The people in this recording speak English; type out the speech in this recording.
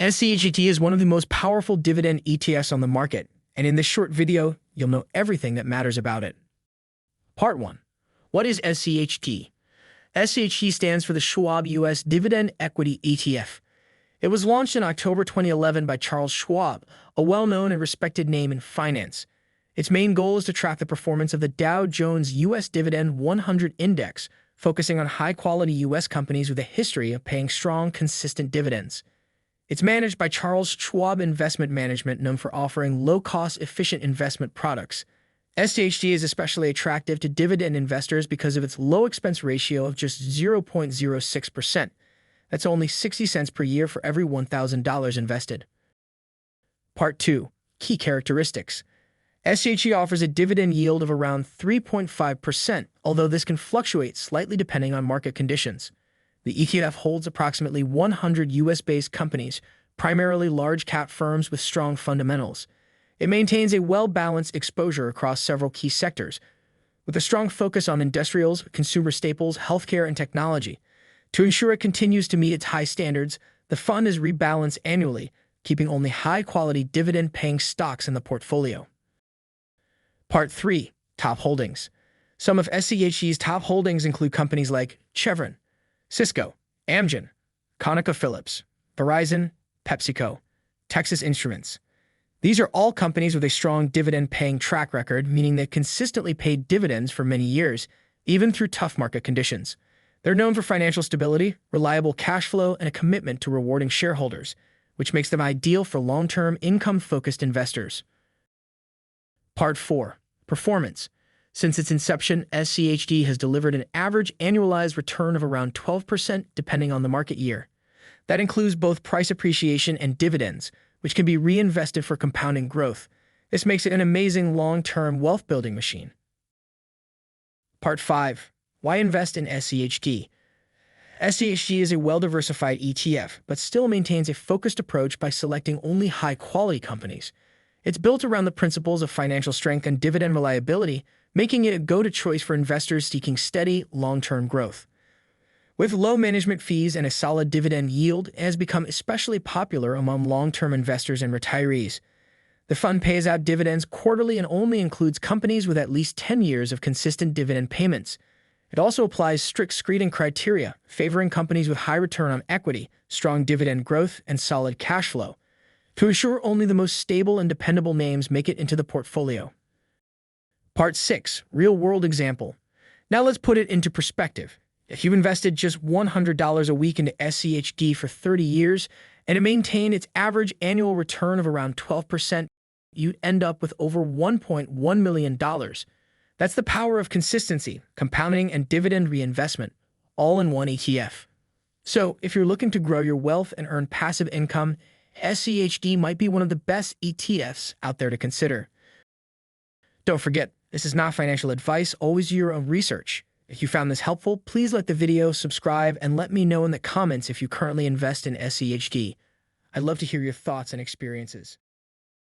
SCHD is one of the most powerful dividend ETFs on the market, and in this short video, you'll know everything that matters about it. Part 1. What is SCHD? SCHD stands for the Schwab U.S. Dividend Equity ETF. It was launched in October 2011 by Charles Schwab, a well-known and respected name in finance. Its main goal is to track the performance of the Dow Jones U.S. Dividend 100 Index, focusing on high-quality U.S. companies with a history of paying strong, consistent dividends. It's managed by Charles Schwab Investment Management, known for offering low-cost, efficient investment products. SCHD is especially attractive to dividend investors because of its low expense ratio of just 0.06%. That's only 60 cents per year for every $1,000 invested. Part 2. Key characteristics. SCHD offers a dividend yield of around 3.5%, although this can fluctuate slightly depending on market conditions. The ETF holds approximately 100 U.S.-based companies, primarily large-cap firms with strong fundamentals. It maintains a well-balanced exposure across several key sectors, with a strong focus on industrials, consumer staples, healthcare, and technology. To ensure it continues to meet its high standards, the fund is rebalanced annually, keeping only high-quality dividend-paying stocks in the portfolio. Part 3. Top holdings. Some of SCHD's top holdings include companies like Chevron, Cisco, Amgen, ConocoPhillips, Verizon, PepsiCo, Texas Instruments. These are all companies with a strong dividend-paying track record, meaning they've consistently paid dividends for many years, even through tough market conditions. They're known for financial stability, reliable cash flow, and a commitment to rewarding shareholders, which makes them ideal for long-term, income-focused investors. Part 4. Performance. Since its inception, SCHD has delivered an average annualized return of around 12% depending on the market year. That includes both price appreciation and dividends, which can be reinvested for compounding growth. This makes it an amazing long-term wealth-building machine. Part 5. Why invest in SCHD? SCHD is a well-diversified ETF, but still maintains a focused approach by selecting only high-quality companies. It's built around the principles of financial strength and dividend reliability, making it a go-to choice for investors seeking steady, long-term growth. With low management fees and a solid dividend yield, it has become especially popular among long-term investors and retirees. The fund pays out dividends quarterly and only includes companies with at least 10 years of consistent dividend payments. It also applies strict screening criteria, favoring companies with high return on equity, strong dividend growth, and solid cash flow, to ensure only the most stable and dependable names make it into the portfolio. Part 6. Real-world example. Now let's put it into perspective. If you invested just $100 a week into SCHD for 30 years and it maintained its average annual return of around 12%, you'd end up with over $1.1 million. That's the power of consistency, compounding, and dividend reinvestment, all in one ETF. So, if you're looking to grow your wealth and earn passive income, SCHD might be one of the best ETFs out there to consider. Don't forget, this is not financial advice, always do your own research. If you found this helpful, please like the video, subscribe, and let me know in the comments if you currently invest in SCHD. I'd love to hear your thoughts and experiences.